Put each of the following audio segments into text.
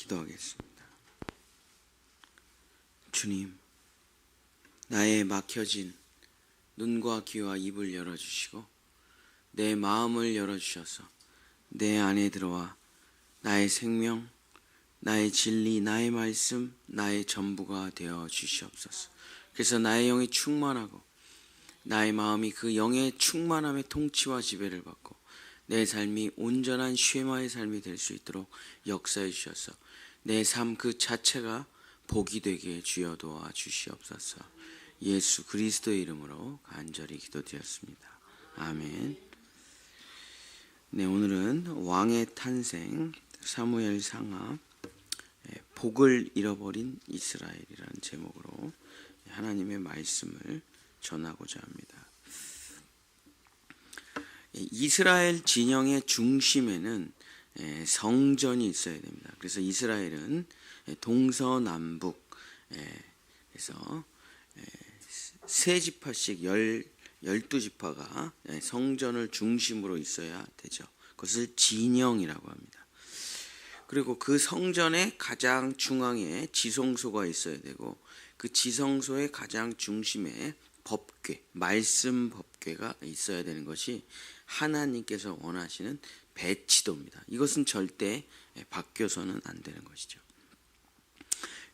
기도하겠습니다. 주님, 나의 막혀진 눈과 귀와 입을 열어주시고 내 마음을 열어주셔서 내 안에 들어와 나의 생명, 나의 진리, 나의 말씀, 나의 전부가 되어 주시옵소서. 그래서 나의 영이 충만하고 나의 마음이 그 영의 충만함의 통치와 지배를 받고 내 삶이 온전한 쉐마의 삶이 될 수 있도록 역사해 주셔서 내 삶 그 자체가 복이 되게 주여 도와 주시옵소서. 예수 그리스도의 이름으로 간절히 기도드렸습니다. 아멘. 네, 오늘은 왕의 탄생 사무엘 상하 복을 잃어버린 이스라엘이라는 제목으로 하나님의 말씀을 전하고자 합니다. 이스라엘 진영의 중심에는 성전이 있어야 됩니다. 그래서 이스라엘은 동서남북 그래서 세 지파씩 12지파가 성전을 중심으로 있어야 되죠. 그것을 진영이라고 합니다. 그리고 그 성전의 가장 중앙에 지성소가 있어야 되고 그 지성소의 가장 중심에 법궤, 말씀 법궤가 있어야 되는 것이 하나님께서 원하시는 배치도입니다. 이것은 절대 바뀌어서는 안 되는 것이죠.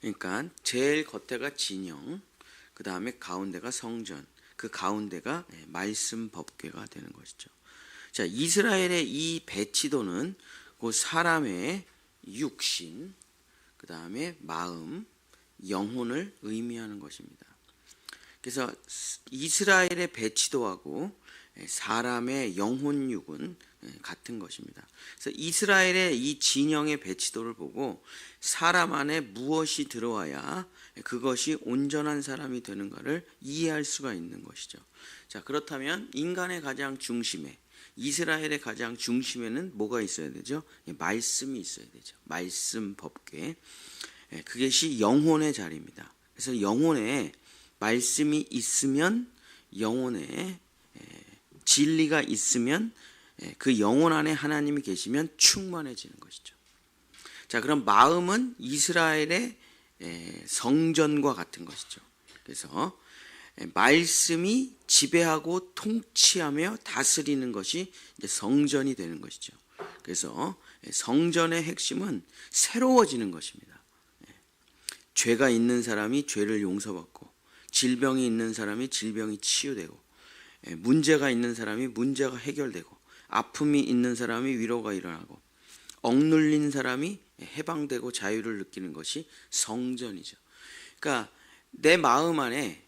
그러니까 제일 겉에가 진영, 그 다음에 가운데가 성전, 그 가운데가 말씀 법궤가 되는 것이죠. 자, 이스라엘의 이 배치도는 그 사람의 육신, 그 다음에 마음, 영혼을 의미하는 것입니다. 그래서 이스라엘의 배치도하고 사람의 영혼육은 같은 것입니다. 그래서 이스라엘의 이 진영의 배치도를 보고 사람 안에 무엇이 들어와야 그것이 온전한 사람이 되는가를 이해할 수가 있는 것이죠. 자, 그렇다면 인간의 가장 중심에, 이스라엘의 가장 중심에는 뭐가 있어야 되죠? 말씀이 있어야 되죠. 말씀 법궤. 그것이 영혼의 자리입니다. 그래서 영혼에 말씀이 있으면, 영혼에 진리가 있으면 그 영혼 안에 하나님이 계시면 충만해지는 것이죠. 자, 그럼 마음은 이스라엘의 성전과 같은 것이죠. 그래서 말씀이 지배하고 통치하며 다스리는 것이 이제 성전이 되는 것이죠. 그래서 성전의 핵심은 새로워지는 것입니다. 죄가 있는 사람이 죄를 용서받고, 질병이 있는 사람이 질병이 치유되고, 문제가 있는 사람이 문제가 해결되고, 아픔이 있는 사람이 위로가 일어나고, 억눌린 사람이 해방되고 자유를 느끼는 것이 성전이죠. 그러니까 내 마음 안에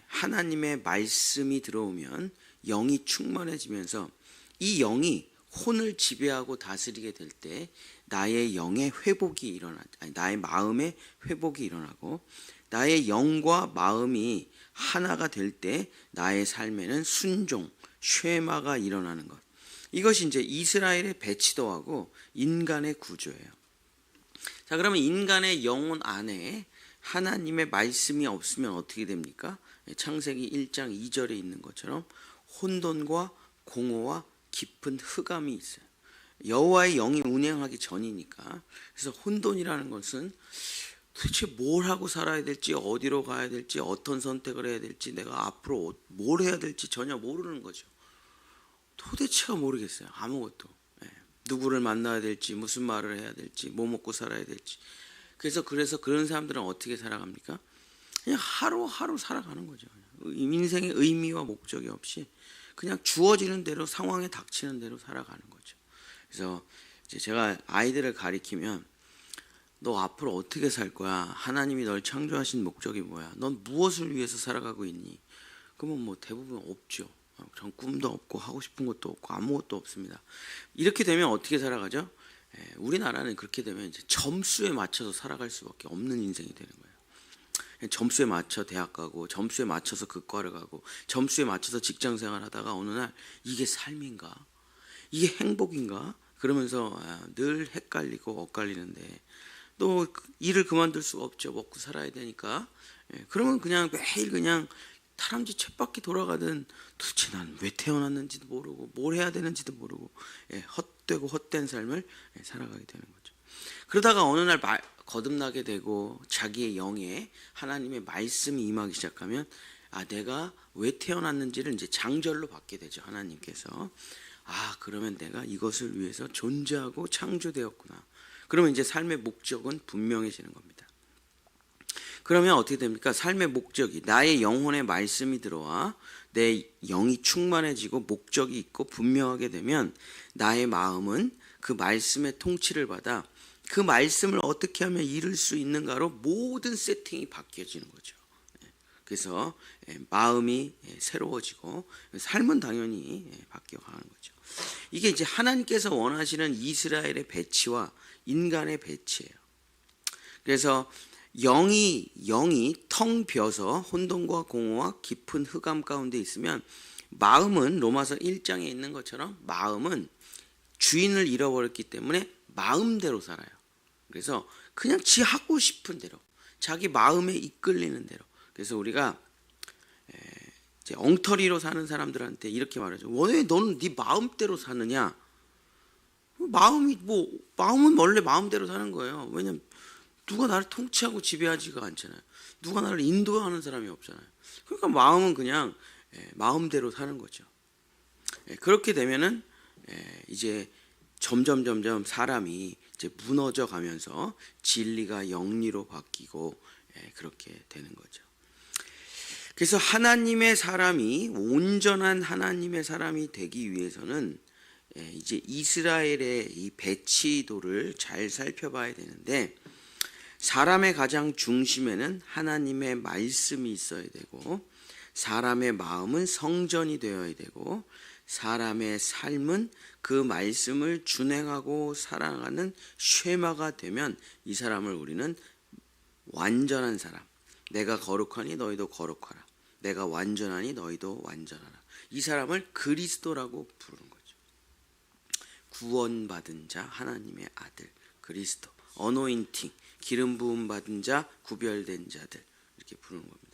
하나님의 말씀이 들어오면 영이 충만해지면서 이 영이 혼을 지배하고 다스리게 될 때 나의 영의 회복이 나의 마음의 회복이 일어나고, 나의 영과 마음이 하나가 될 때 나의 삶에는 순종, 쉐마가 일어나는 것. 이것이 이제 이스라엘의 배치도하고 인간의 구조예요. 자, 그러면 인간의 영혼 안에 하나님의 말씀이 없으면 어떻게 됩니까? 창세기 1장 2절에 있는 것처럼 혼돈과 공허와 깊은 흑암이 있어요. 여호와의 영이 운행하기 전이니까. 그래서 혼돈이라는 것은 도대체 뭘 하고 살아야 될지, 어디로 가야 될지, 어떤 선택을 해야 될지, 내가 앞으로 뭘 해야 될지 전혀 모르는 거죠. 도대체가 모르겠어요. 아무것도. 누구를 만나야 될지, 무슨 말을 해야 될지, 뭐 먹고 살아야 될지. 그래서 그런 사람들은 어떻게 살아갑니까? 그냥 하루하루 살아가는 거죠. 인생의 의미와 목적이 없이 그냥 주어지는 대로, 상황에 닥치는 대로 살아가는 거죠. 그래서 이제 제가 아이들을 가리키면 너 앞으로 어떻게 살 거야? 하나님이 널 창조하신 목적이 뭐야? 넌 무엇을 위해서 살아가고 있니? 그러면 뭐 대부분 없죠. 전 꿈도 없고 하고 싶은 것도 없고 아무것도 없습니다. 이렇게 되면 어떻게 살아가죠? 우리나라는 그렇게 되면 이제 점수에 맞춰서 살아갈 수밖에 없는 인생이 되는 거예요. 점수에 맞춰 대학 가고, 점수에 맞춰서 극과를 가고, 점수에 맞춰서 직장 생활하다가 어느 날 이게 삶인가? 이게 행복인가? 그러면서 늘 헷갈리고 엇갈리는데, 또 일을 그만둘 수가 없죠. 먹고 살아야 되니까. 그러면 그냥 매일 그냥 다람쥐 쳇바퀴 돌아가든 도대체 난 왜 태어났는지도 모르고 뭘 해야 되는지도 모르고 헛되고 헛된 삶을 살아가게 되는 거죠. 그러다가 어느 날 거듭나게 되고 자기의 영에 하나님의 말씀이 임하기 시작하면 내가 왜 태어났는지를 이제 장절로 받게 되죠. 하나님께서 그러면 내가 이것을 위해서 존재하고 창조되었구나. 그러면 이제 삶의 목적은 분명해지는 겁니다. 그러면 어떻게 됩니까? 삶의 목적이 나의 영혼에 말씀이 들어와 내 영이 충만해지고 목적이 있고 분명하게 되면 나의 마음은 그 말씀의 통치를 받아 그 말씀을 어떻게 하면 이룰 수 있는가로 모든 세팅이 바뀌어지는 거죠. 그래서 마음이 새로워지고 삶은 당연히 바뀌어가는 거죠. 이게 이제 하나님께서 원하시는 이스라엘의 배치와 인간의 배치예요. 그래서 영이 텅 비어서 혼돈과 공허와 깊은 흑암 가운데 있으면 마음은 로마서 1장에 있는 것처럼 마음은 주인을 잃어버렸기 때문에 마음대로 살아요. 그래서 그냥 지 하고 싶은 대로 자기 마음에 이끌리는 대로. 그래서 우리가 이제 엉터리로 사는 사람들한테 이렇게 말하죠. 왜 너는 네 마음대로 사느냐? 마음은 원래 마음대로 사는 거예요. 왜냐면 누가 나를 통치하고 지배하지가 않잖아요. 누가 나를 인도하는 사람이 없잖아요. 그러니까 마음은 그냥 마음대로 사는 거죠. 그렇게 되면은 이제 점점 사람이 이제 무너져 가면서 진리가 영리로 바뀌고 그렇게 되는 거죠. 그래서 하나님의 사람이 온전한 하나님의 사람이 되기 위해서는 이제 이스라엘의 이 배치도를 잘 살펴봐야 되는데 사람의 가장 중심에는 하나님의 말씀이 있어야 되고 사람의 마음은 성전이 되어야 되고 사람의 삶은 그 말씀을 준행하고 살아가는 쉐마가 되면 이 사람을 우리는 완전한 사람, 내가 거룩하니 너희도 거룩하라, 내가 완전하니 너희도 완전하라, 이 사람을 그리스도라고 부르는 거죠. 구원받은 자, 하나님의 아들 그리스도, 어노인팅, 기름 부음 받은 자, 구별된 자들, 이렇게 부르는 겁니다.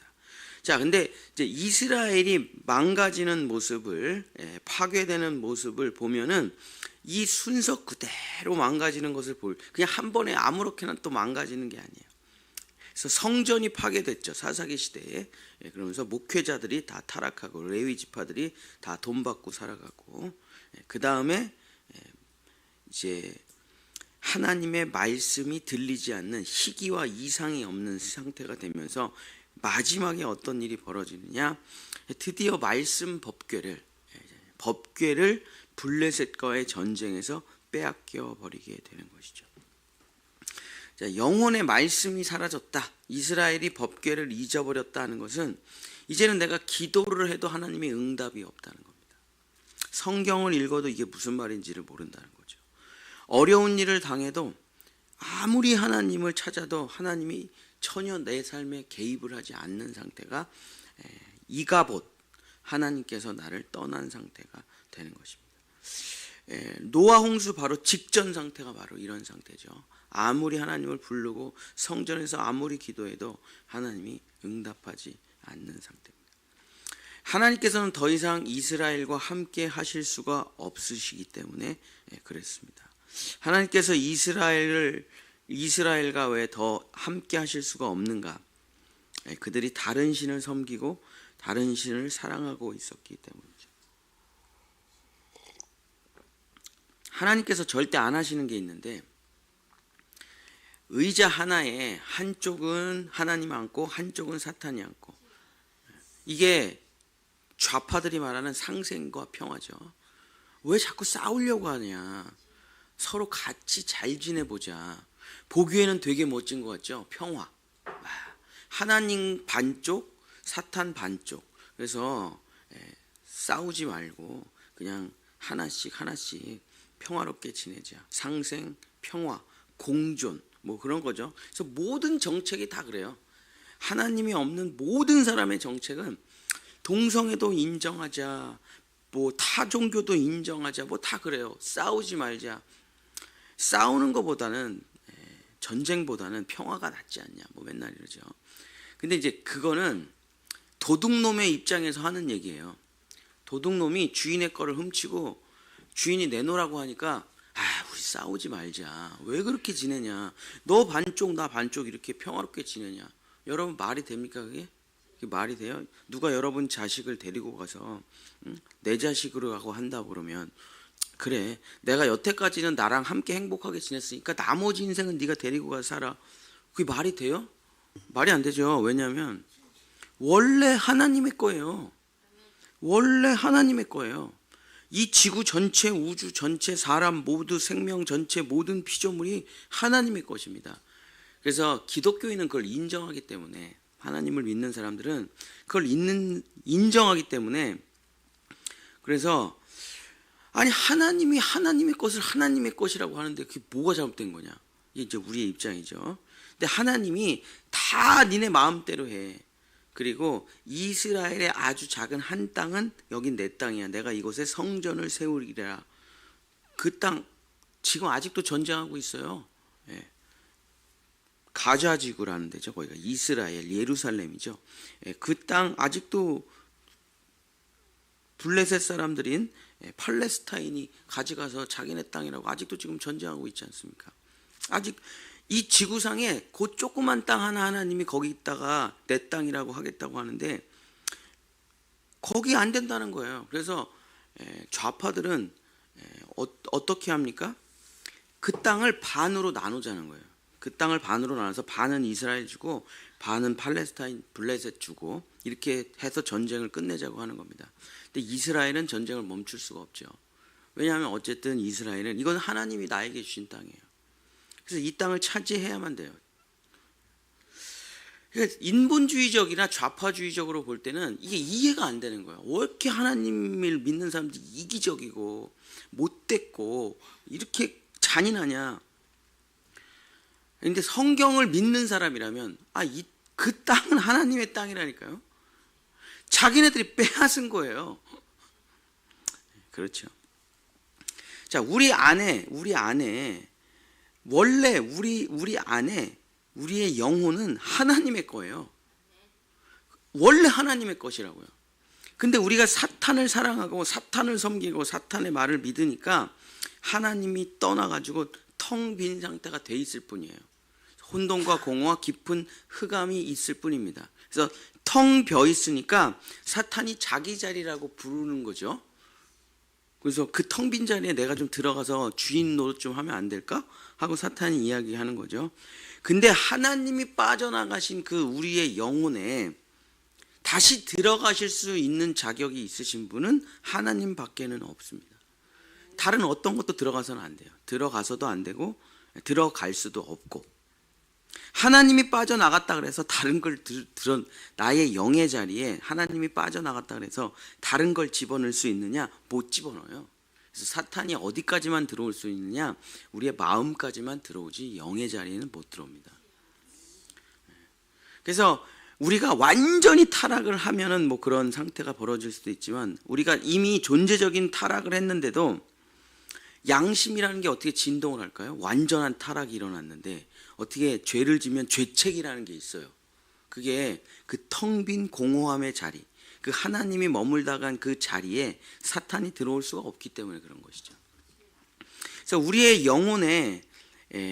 자, 근데 이제 이스라엘이 망가지는 모습을, 파괴되는 모습을 보면은 이 순서 그대로 망가지는 것을 그냥 한 번에 아무렇게나 또 망가지는 게 아니에요. 그래서 성전이 파괴됐죠. 사사기 시대에. 그러면서 목회자들이 다 타락하고 레위 지파들이 다 돈 받고 살아가고, 그 다음에 이제 하나님의 말씀이 들리지 않는 희귀와 이상이 없는 상태가 되면서 마지막에 어떤 일이 벌어지느냐, 드디어 말씀 법궤를 블레셋과의 전쟁에서 빼앗겨 버리게 되는 것이죠. 자, 영혼의 말씀이 사라졌다, 이스라엘이 법궤를 잊어버렸다 하는 것은 이제는 내가 기도를 해도 하나님의 응답이 없다는 겁니다. 성경을 읽어도 이게 무슨 말인지를 모른다는 거죠. 어려운 일을 당해도 아무리 하나님을 찾아도 하나님이 전혀 내 삶에 개입을 하지 않는 상태가 이가봇, 하나님께서 나를 떠난 상태가 되는 것입니다. 노아 홍수 바로 직전 상태가 바로 이런 상태죠. 아무리 하나님을 부르고 성전에서 아무리 기도해도 하나님이 응답하지 않는 상태입니다. 하나님께서는 더 이상 이스라엘과 함께 하실 수가 없으시기 때문에 그랬습니다. 하나님께서 이스라엘과 왜 더 함께 하실 수가 없는가? 그들이 다른 신을 섬기고 다른 신을 사랑하고 있었기 때문이죠. 하나님께서 절대 안 하시는 게 있는데, 의자 하나에 한쪽은 하나님 앉고 한쪽은 사탄이 앉고, 이게 좌파들이 말하는 상생과 평화죠. 왜 자꾸 싸우려고 하냐? 서로 같이 잘 지내보자. 보기에는 되게 멋진 것 같죠? 평화. 하나님 반쪽, 사탄 반쪽. 그래서 싸우지 말고 그냥 하나씩 평화롭게 지내자. 상생, 평화, 공존, 뭐 그런 거죠. 그래서 모든 정책이 다 그래요. 하나님이 없는 모든 사람의 정책은 동성애도 인정하자, 뭐 타 종교도 인정하자, 뭐 다 그래요. 싸우지 말자. 싸우는 것보다는, 전쟁보다는 평화가 낫지 않냐, 뭐 맨날 이러죠. 근데 이제 그거는 도둑놈의 입장에서 하는 얘기예요. 도둑놈이 주인의 거를 훔치고 주인이 내놓으라고 하니까 우리 싸우지 말자. 왜 그렇게 지내냐? 너 반쪽 나 반쪽 이렇게 평화롭게 지내냐? 여러분 말이 됩니까 그게? 그게 말이 돼요? 누가 여러분 자식을 데리고 가서 내 자식으로 하고 한다고 그러면 그래 내가 여태까지는 나랑 함께 행복하게 지냈으니까 나머지 인생은 네가 데리고 가서 살아. 그게 말이 돼요? 말이 안 되죠. 왜냐하면 원래 하나님의 거예요. 원래 하나님의 거예요. 이 지구 전체, 우주 전체, 사람 모두, 생명 전체 모든 피조물이 하나님의 것입니다. 그래서 기독교인은 그걸 인정하기 때문에, 하나님을 믿는 사람들은 그걸 인정하기 때문에, 그래서 아니 하나님이 하나님의 것을 하나님의 것이라고 하는데 그게 뭐가 잘못된 거냐? 이게 이제 우리의 입장이죠. 근데 하나님이 다 니네 마음대로 해. 그리고 이스라엘의 아주 작은 한 땅은 여긴 내 땅이야. 내가 이곳에 성전을 세우리라. 그 땅 지금 아직도 전쟁하고 있어요. 예. 가자 지구라는 데죠. 거기가 이스라엘 예루살렘이죠. 예. 그 땅 아직도 블레셋 사람들인 팔레스타인이 가져가서 자기네 땅이라고 아직도 지금 전쟁하고 있지 않습니까? 아직 이 지구상에 그 조그만 땅 하나 하나님이 거기 있다가 내 땅이라고 하겠다고 하는데 거기 안 된다는 거예요. 그래서 좌파들은 어떻게 합니까? 그 땅을 반으로 나누자는 거예요. 그 땅을 반으로 나눠서 반은 이스라엘 주고 반은 팔레스타인 블레셋 주고 이렇게 해서 전쟁을 끝내자고 하는 겁니다. 근데 이스라엘은 전쟁을 멈출 수가 없죠. 왜냐하면 어쨌든 이스라엘은 이건 하나님이 나에게 주신 땅이에요. 그래서 이 땅을 차지해야만 돼요. 그러니까 인본주의적이나 좌파주의적으로 볼 때는 이게 이해가 안 되는 거예요. 왜 이렇게 하나님을 믿는 사람들이 이기적이고 못됐고 이렇게 잔인하냐. 그런데 성경을 믿는 사람이라면 그 땅은 하나님의 땅이라니까요. 자기네들이 빼앗은 거예요. 그렇죠. 자, 우리 안에 원래 우리 안에 우리의 영혼은 하나님의 거예요. 원래 하나님의 것이라고요. 근데 우리가 사탄을 사랑하고 사탄을 섬기고 사탄의 말을 믿으니까 하나님이 떠나가지고 텅 빈 상태가 돼 있을 뿐이에요. 혼돈과 공허와 깊은 흑암이 있을 뿐입니다. 그래서 텅 비어 있으니까 사탄이 자기 자리라고 부르는 거죠. 그래서 그 텅 빈 자리에 내가 좀 들어가서 주인 노릇 좀 하면 안 될까? 하고 사탄이 이야기하는 거죠. 근데 하나님이 빠져나가신 그 우리의 영혼에 다시 들어가실 수 있는 자격이 있으신 분은 하나님 밖에는 없습니다. 다른 어떤 것도 들어가서는 안 돼요. 들어가서도 안 되고 들어갈 수도 없고. 하나님이 빠져나갔다 그래서 다른 걸 나의 영의 자리에 하나님이 빠져나갔다 그래서 다른 걸 집어넣을 수 있느냐? 못 집어넣어요. 그래서 사탄이 어디까지만 들어올 수 있느냐? 우리의 마음까지만 들어오지 영의 자리에는 못 들어옵니다. 그래서 우리가 완전히 타락을 하면은 뭐 그런 상태가 벌어질 수도 있지만 우리가 이미 존재적인 타락을 했는데도 양심이라는 게 어떻게 진동을 할까요? 완전한 타락이 일어났는데 어떻게 죄를 지면 죄책이라는 게 있어요. 그게 그 텅 빈 공허함의 자리, 그 하나님이 머물다 간 그 자리에 사탄이 들어올 수가 없기 때문에 그런 것이죠. 그래서 우리의 영혼에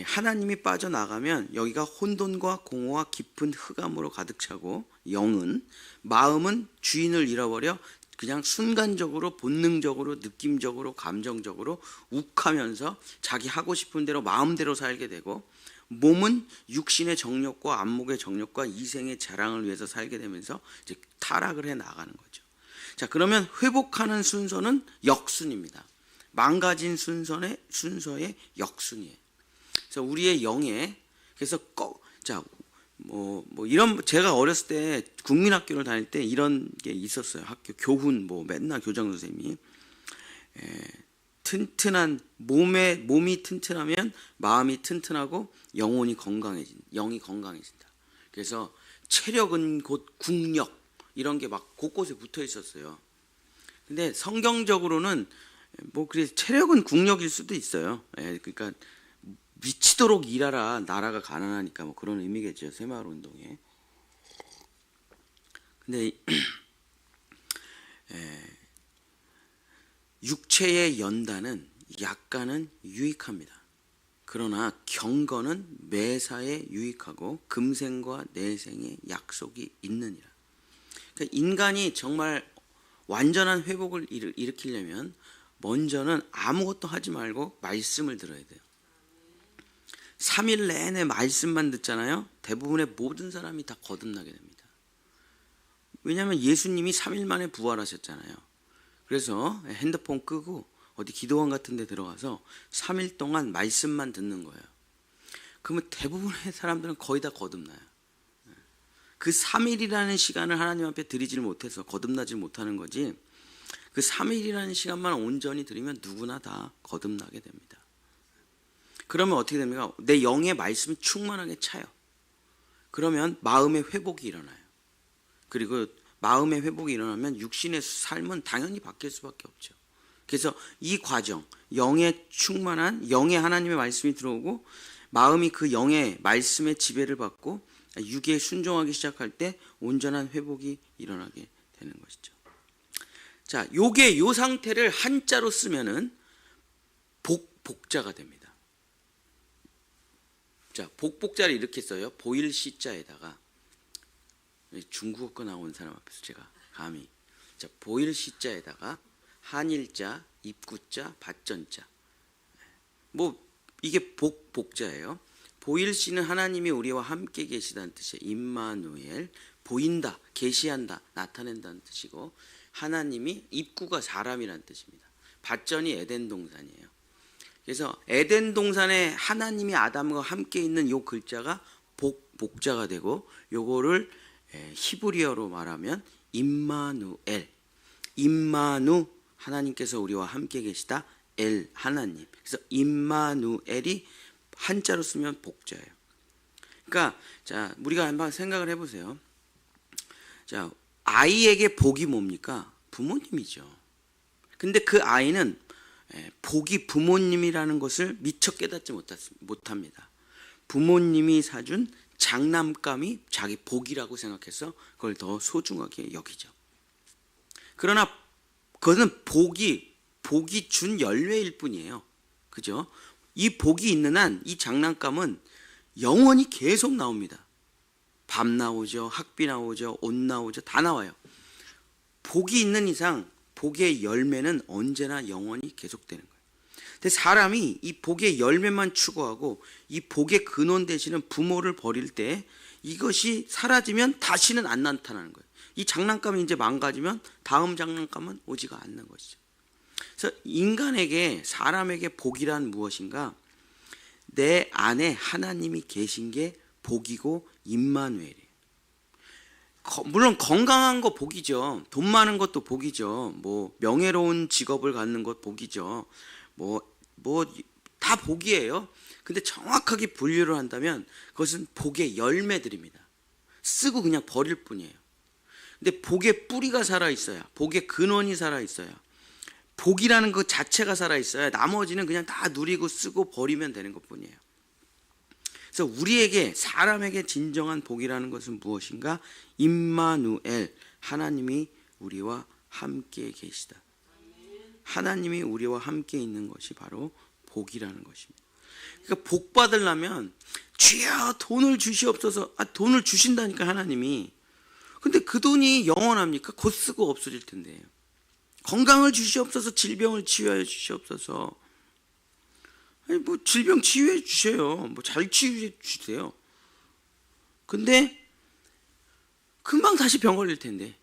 하나님이 빠져나가면 여기가 혼돈과 공허와 깊은 흑암으로 가득 차고 영은, 마음은 주인을 잃어버려 그냥 순간적으로 본능적으로 느낌적으로 감정적으로 욱하면서 자기 하고 싶은 대로 마음대로 살게 되고 몸은 육신의 정욕과 안목의 정욕과 이생의 자랑을 위해서 살게 되면서 이제 타락을 해 나가는 거죠. 자, 그러면 회복하는 순서는 역순입니다. 망가진 순서의 역순이에요. 그래서 우리의 영에 그래서 이런 제가 어렸을 때 국민학교를 다닐 때 이런 게 있었어요. 학교 교훈 맨날 교장 선생님이 튼튼한 몸이 튼튼하면 마음이 튼튼하고 영이 건강해진다. 그래서 체력은 곧 국력 이런 게 막 곳곳에 붙어 있었어요. 근데 성경적으로는 그래서 체력은 국력일 수도 있어요. 그러니까 미치도록 일하라 나라가 가난하니까 그런 의미겠죠. 새마을 운동에. 근데 육체의 연단은 약간은 유익합니다. 그러나 경건은 매사에 유익하고 금생과 내생의 약속이 있느니라. 그러니까 인간이 정말 완전한 회복을 일으키려면 먼저는 아무것도 하지 말고 말씀을 들어야 돼요. 3일 내내 말씀만 듣잖아요. 대부분의 모든 사람이 다 거듭나게 됩니다. 왜냐하면 예수님이 3일 만에 부활하셨잖아요. 그래서 핸드폰 끄고 어디 기도원 같은 데 들어가서 3일 동안 말씀만 듣는 거예요. 그러면 대부분의 사람들은 거의 다 거듭나요. 그 3일이라는 시간을 하나님 앞에 드리질 못해서 거듭나지 못하는 거지, 그 3일이라는 시간만 온전히 드리면 누구나 다 거듭나게 됩니다. 그러면 어떻게 됩니까? 내 영의 말씀이 충만하게 차요. 그러면 마음의 회복이 일어나요. 그리고 마음의 회복이 일어나면 육신의 삶은 당연히 바뀔 수밖에 없죠. 그래서 이 과정, 영의 충만한 영의 하나님의 말씀이 들어오고 마음이 그 영의 말씀의 지배를 받고 육에 순종하기 시작할 때 온전한 회복이 일어나게 되는 것이죠. 자, 요 상태를 한자로 쓰면은 복자가 됩니다. 자, 복자를 이렇게 써요. 보일 시자에다가, 중국어 거 나온 사람 앞에서 제가 감히, 자, 보일 시자에다가 한일자, 입구자, 밭전자. 뭐 이게 복자예요. 보일 시는 하나님이 우리와 함께 계시다는 뜻이에요. 임마누엘, 보인다, 계시한다, 나타낸다는 뜻이고, 하나님이 입구가 사람이라는 뜻입니다. 밭전이 에덴 동산이에요. 그래서 에덴 동산에 하나님이 아담과 함께 있는 요 글자가 복자가 되고, 요거를 히브리어로 말하면 임마누엘, 임마누, 하나님께서 우리와 함께 계시다, 엘, 하나님. 그래서 임마누엘이 한자로 쓰면 복자예요. 그러니까 자, 우리가 한번 생각을 해보세요. 자, 아이에게 복이 뭡니까? 부모님이죠. 근데 그 아이는 복이 부모님이라는 것을 미처 깨닫지 못합니다. 부모님이 사준 장난감이 자기 복이라고 생각해서 그걸 더 소중하게 여기죠. 그러나 그것은 복이 준 열매일 뿐이에요. 그죠? 이 복이 있는 한 이 장난감은 영원히 계속 나옵니다. 밤 나오죠, 학비 나오죠, 옷 나오죠, 다 나와요. 복이 있는 이상 복의 열매는 언제나 영원히 계속되는 거예요. 근데 사람이 이 복의 열매만 추구하고 이 복의 근원 되시는 부모를 버릴 때 이것이 사라지면 다시는 안 나타나는 거예요. 이 장난감이 이제 망가지면 다음 장난감은 오지가 않는 것이죠. 그래서 인간에게, 사람에게 복이란 무엇인가? 내 안에 하나님이 계신 게 복이고 임마누엘이에요. 물론 건강한 거 복이죠. 돈 많은 것도 복이죠. 뭐 명예로운 직업을 갖는 것 복이죠. 뭐 다 복이에요. 근데 정확하게 분류를 한다면 그것은 복의 열매들입니다. 쓰고 그냥 버릴 뿐이에요. 근데 복의 뿌리가 살아 있어야, 복의 근원이 살아 있어야, 복이라는 것 자체가 살아 있어야 나머지는 그냥 다 누리고 쓰고 버리면 되는 것뿐이에요. 그래서 우리에게, 사람에게 진정한 복이라는 것은 무엇인가? 임마누엘, 하나님이 우리와 함께 계시다. 하나님이 우리와 함께 있는 것이 바로 복이라는 것입니다. 그러니까 복 받으려면 주여 돈을 주시옵소서. 돈을 주신다니까 하나님이. 근데 그 돈이 영원합니까? 곧 쓰고 없어질 텐데요. 건강을 주시옵소서, 질병을 치유하여 주시옵소서. 아니 뭐 질병 치유해 주세요. 뭐 잘 치유해 주세요. 근데 금방 다시 병 걸릴 텐데.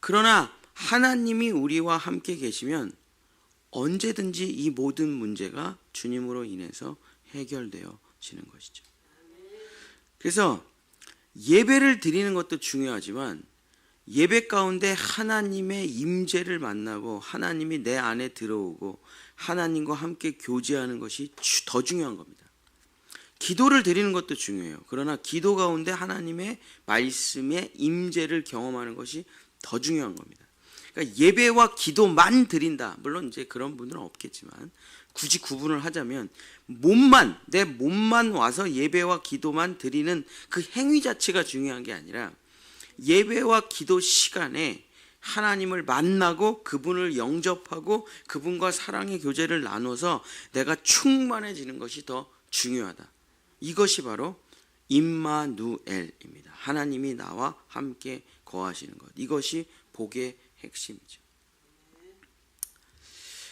그러나 하나님이 우리와 함께 계시면 언제든지 이 모든 문제가 주님으로 인해서 해결되어지는 것이죠. 그래서 예배를 드리는 것도 중요하지만 예배 가운데 하나님의 임재를 만나고 하나님이 내 안에 들어오고 하나님과 함께 교제하는 것이 더 중요한 겁니다. 기도를 드리는 것도 중요해요. 그러나 기도 가운데 하나님의 말씀의 임재를 경험하는 것이 더 중요한 겁니다. 그러니까 예배와 기도만 드린다. 물론 이제 그런 분들은 없겠지만 굳이 구분을 하자면 내 몸만 와서 예배와 기도만 드리는 그 행위 자체가 중요한 게 아니라 예배와 기도 시간에 하나님을 만나고 그분을 영접하고 그분과 사랑의 교제를 나눠서 내가 충만해지는 것이 더 중요하다. 이것이 바로 임마누엘입니다. 하나님이 나와 함께 거하시는 것. 이것이 복의 핵심이죠.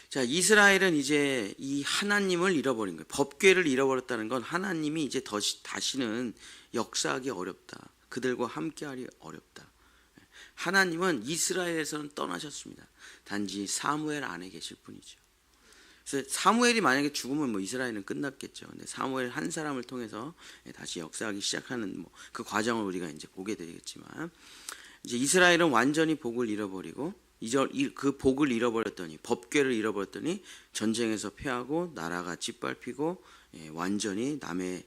자, 이스라엘은 이제 이 하나님을 잃어버린 거예요. 법궤를 잃어버렸다는 건 하나님이 이제 다시는 역사하기 어렵다. 그들과 함께하기 어렵다. 하나님은 이스라엘에서는 떠나셨습니다. 단지 사무엘 안에 계실 뿐이죠. 그래서 사무엘이 만약에 죽으면 뭐 이스라엘은 끝났겠죠. 근데 사무엘 한 사람을 통해서 다시 역사하기 시작하는 뭐 그 과정을 우리가 이제 보게 되겠지만, 이제 이스라엘은 완전히 복을 잃어버리고 그 복을 잃어버렸더니, 법궤를 잃어버렸더니 전쟁에서 패하고 나라가 짓밟히고 완전히 남의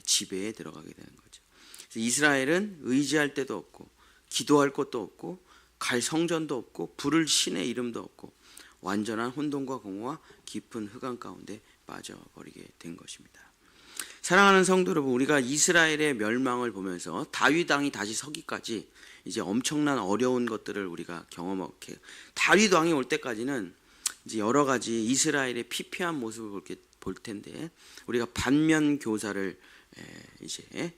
지배에 들어가게 되는 거죠. 그래서 이스라엘은 의지할 데도 없고 기도할 곳도 없고 갈 성전도 없고 부를 신의 이름도 없고 완전한 혼돈과 공허와 깊은 흑암 가운데 빠져버리게 된 것입니다. 사랑하는 성도 여러분, 우리가 이스라엘의 멸망을 보면서 다윗 왕이 다시 서기까지 이제 엄청난 어려운 것들을 우리가 경험하게, 다윗 왕이 올 때까지는 이제 여러 가지 이스라엘의 피폐한 모습을 볼 텐데, 우리가 반면 교사를 이제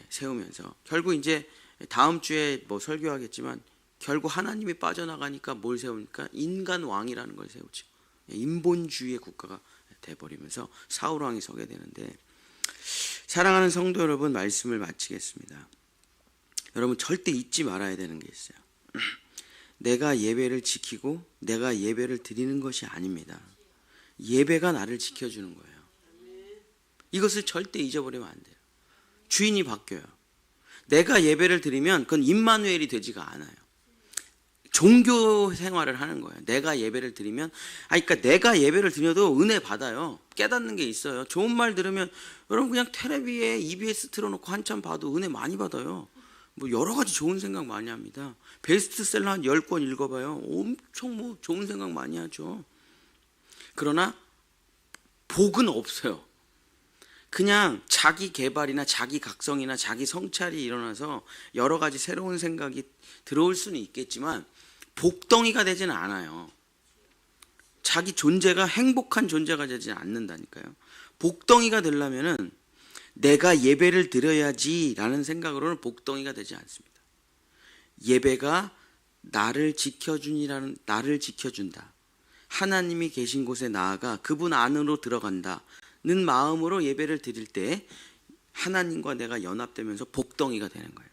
세우면서 결국 이제 다음 주에 뭐 설교하겠지만 결국 하나님이 빠져나가니까 뭘 세우니까 인간 왕이라는 걸 세우죠. 인본주의의 국가가 돼버리면서 사울 왕이 서게 되는데, 사랑하는 성도 여러분, 말씀을 마치겠습니다. 여러분 절대 잊지 말아야 되는 게 있어요. 내가 예배를 지키고 내가 예배를 드리는 것이 아닙니다. 예배가 나를 지켜주는 거예요. 이것을 절대 잊어버리면 안 돼요. 주인이 바뀌어요. 내가 예배를 드리면 그건 임마누엘이 되지가 않아요. 종교 생활을 하는 거예요. 내가 예배를 드리면, 그러니까 내가 예배를 드려도 은혜 받아요. 깨닫는 게 있어요. 좋은 말 들으면 여러분 그냥 텔레비에 EBS 틀어놓고 한참 봐도 은혜 많이 받아요. 뭐 여러 가지 좋은 생각 많이 합니다. 베스트셀러 한 10권 읽어봐요. 엄청 뭐 좋은 생각 많이 하죠. 그러나 복은 없어요. 그냥 자기 개발이나 자기 각성이나 자기 성찰이 일어나서 여러 가지 새로운 생각이 들어올 수는 있겠지만 복덩이가 되지는 않아요. 자기 존재가 행복한 존재가 되지 않는다니까요. 복덩이가 되려면은 내가 예배를 드려야지라는 생각으로는 복덩이가 되지 않습니다. 예배가 나를 지켜준다. 하나님이 계신 곳에 나아가 그분 안으로 들어간다는 마음으로 예배를 드릴 때 하나님과 내가 연합되면서 복덩이가 되는 거예요.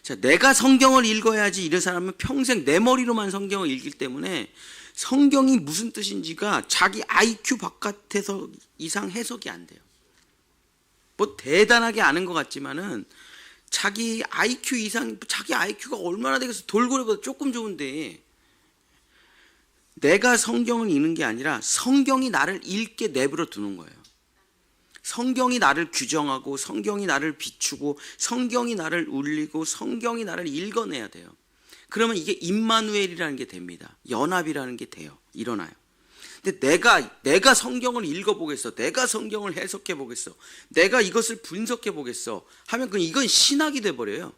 자, 내가 성경을 읽어야지 이런 사람은 평생 내 머리로만 성경을 읽기 때문에 성경이 무슨 뜻인지가 자기 IQ 바깥에서 이상 해석이 안 돼요. 뭐 대단하게 아는 것 같지만은 자기 IQ 이상, 자기 IQ가 얼마나 되겠어. 돌고래보다 조금 좋은데, 내가 성경을 읽는 게 아니라 성경이 나를 읽게 내버려 두는 거예요. 성경이 나를 규정하고 성경이 나를 비추고 성경이 나를 울리고 성경이 나를 읽어내야 돼요. 그러면 이게 임마누엘이라는 게 됩니다. 연합이라는 게 돼요. 일어나요. 근데 내가 성경을 읽어보겠어, 내가 성경을 해석해보겠어, 내가 이것을 분석해보겠어 하면 이건 신학이 돼버려요.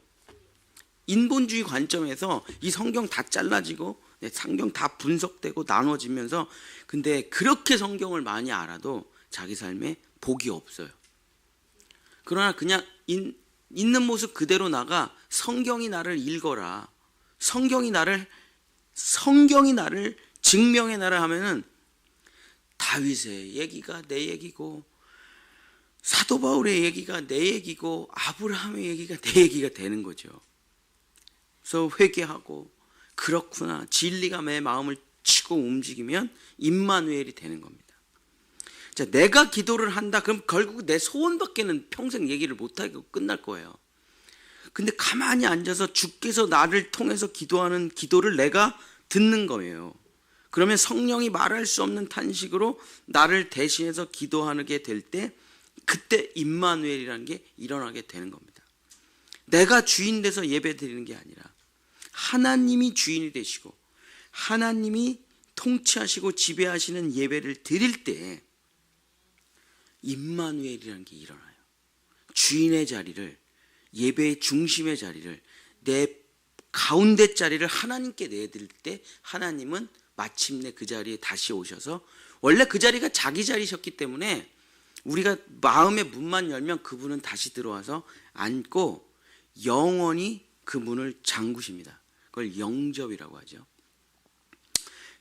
인본주의 관점에서 이 성경 다 잘라지고 성경 다 분석되고 나눠지면서, 근데 그렇게 성경을 많이 알아도 자기 삶에 복이 없어요. 그러나 그냥 있는 모습 그대로 나가 성경이 나를 읽어라, 성경이 나를 증명해 나라 하면은 다윗의 얘기가 내 얘기고 사도 바울의 얘기가 내 얘기고 아브라함의 얘기가 내 얘기가 되는 거죠. 그래서 회개하고 그렇구나, 진리가 내 마음을 치고 움직이면 임마누엘이 되는 겁니다. 자, 내가 기도를 한다 그럼 결국 내 소원밖에는 평생 얘기를 못하고 끝날 거예요. 근데 가만히 앉아서 주께서 나를 통해서 기도하는 기도를 내가 듣는 거예요. 그러면 성령이 말할 수 없는 탄식으로 나를 대신해서 기도하게 될 때, 그때 임마누엘이라는 게 일어나게 되는 겁니다. 내가 주인 돼서 예배 드리는 게 아니라 하나님이 주인이 되시고 하나님이 통치하시고 지배하시는 예배를 드릴 때 임마누엘이라는 게 일어나요. 주인의 자리를, 예배의 중심의 자리를 내 가운데 자리를 하나님께 내드릴 때 하나님은 마침내 그 자리에 다시 오셔서, 원래 그 자리가 자기 자리셨기 때문에 우리가 마음의 문만 열면 그분은 다시 들어와서 앉고 영원히 그 문을 잠그십니다. 그걸 영접이라고 하죠.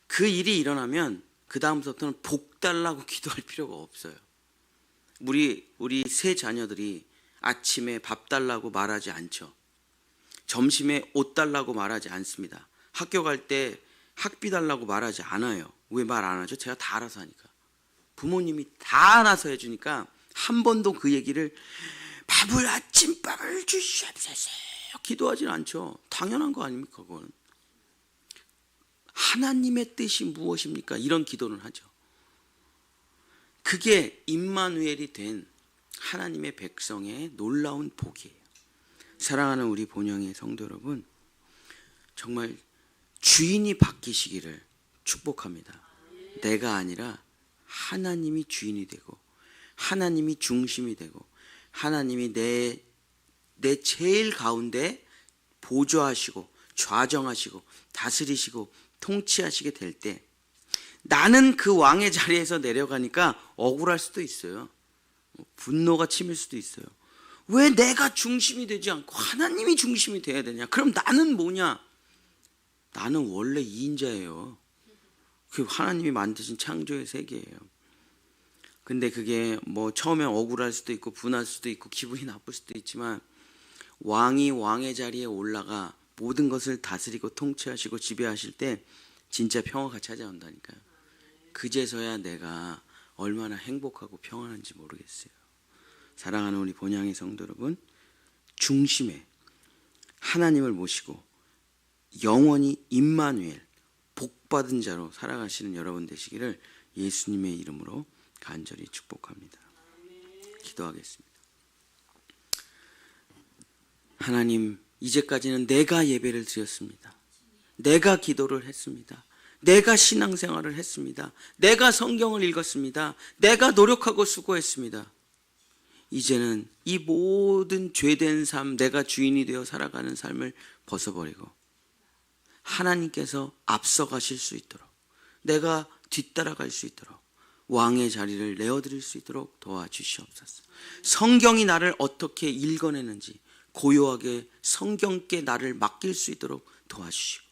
그 일이 일어나면 그 다음부터는 복 달라고 기도할 필요가 없어요. 우리 세 자녀들이 아침에 밥 달라고 말하지 않죠. 점심에 옷 달라고 말하지 않습니다. 학교 갈 때 학비 달라고 말하지 않아요. 왜 말 안 하죠? 제가 다 알아서 하니까. 부모님이 다 알아서 해주니까 한 번도 그 얘기를 아침밥을 주시옵소서 기도하진 않죠. 당연한 거 아닙니까? 그거는. 하나님의 뜻이 무엇입니까? 이런 기도는 하죠. 그게 임마누엘이 된 하나님의 백성의 놀라운 복이에요. 사랑하는 우리 본영의 성도 여러분, 정말 주인이 바뀌시기를 축복합니다. 내가 아니라 하나님이 주인이 되고 하나님이 중심이 되고 하나님이 내 제일 가운데 보좌하시고 좌정하시고 다스리시고 통치하시게 될 때, 나는 그 왕의 자리에서 내려가니까 억울할 수도 있어요. 분노가 치밀 수도 있어요. 왜 내가 중심이 되지 않고 하나님이 중심이 돼야 되냐? 그럼 나는 뭐냐? 나는 원래 2인자예요. 그 하나님이 만드신 창조의 세계예요. 근데 그게 뭐 처음에 억울할 수도 있고 분할 수도 있고 기분이 나쁠 수도 있지만, 왕이 왕의 자리에 올라가 모든 것을 다스리고 통치하시고 지배하실 때 진짜 평화가 찾아온다니까요. 그제서야 내가 얼마나 행복하고 평안한지 모르겠어요. 사랑하는 우리 본향의 성도 여러분, 중심에 하나님을 모시고 영원히 임마누엘, 복받은 자로 살아가시는 여러분 되시기를 예수님의 이름으로 간절히 축복합니다. 기도하겠습니다. 하나님, 이제까지는 내가 예배를 드렸습니다. 내가 기도를 했습니다. 내가 신앙생활을 했습니다. 내가 성경을 읽었습니다. 내가 노력하고 수고했습니다. 이제는 이 모든 죄된 삶, 내가 주인이 되어 살아가는 삶을 벗어버리고 하나님께서 앞서가실 수 있도록, 내가 뒤따라갈 수 있도록 왕의 자리를 내어드릴 수 있도록 도와주시옵소서. 성경이 나를 어떻게 읽어내는지 고요하게 성경께 나를 맡길 수 있도록 도와주시고,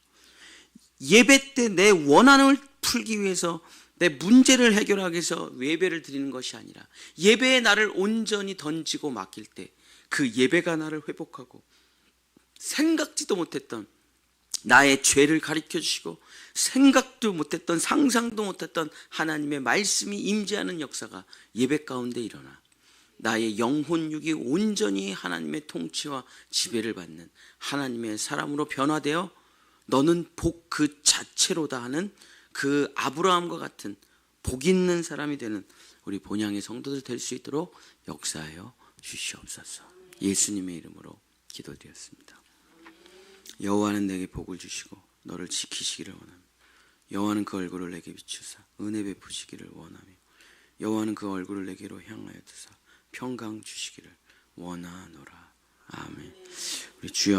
예배 때 내 원한을 풀기 위해서 내 문제를 해결하기 위해서 예배를 드리는 것이 아니라 예배에 나를 온전히 던지고 맡길 때 그 예배가 나를 회복하고 생각지도 못했던 나의 죄를 가르쳐 주시고 생각도 못했던 상상도 못했던 하나님의 말씀이 임재하는 역사가 예배 가운데 일어나 나의 영혼 육이 온전히 하나님의 통치와 지배를 받는 하나님의 사람으로 변화되어 너는 복 그 자체로다 하는 그 아브라함과 같은 복 있는 사람이 되는 우리 본향의 성도들 될 수 있도록 역사하여 주시옵소서. 예수님의 이름으로 기도드렸습니다. 여호와는 내게 복을 주시고 너를 지키시기를 원하며 여호와는 그 얼굴을 내게 비추사 은혜 베푸시기를 원하며 여호와는 그 얼굴을 내게로 향하여 드사 평강 주시기를 원하노라. 아멘. 우리 주여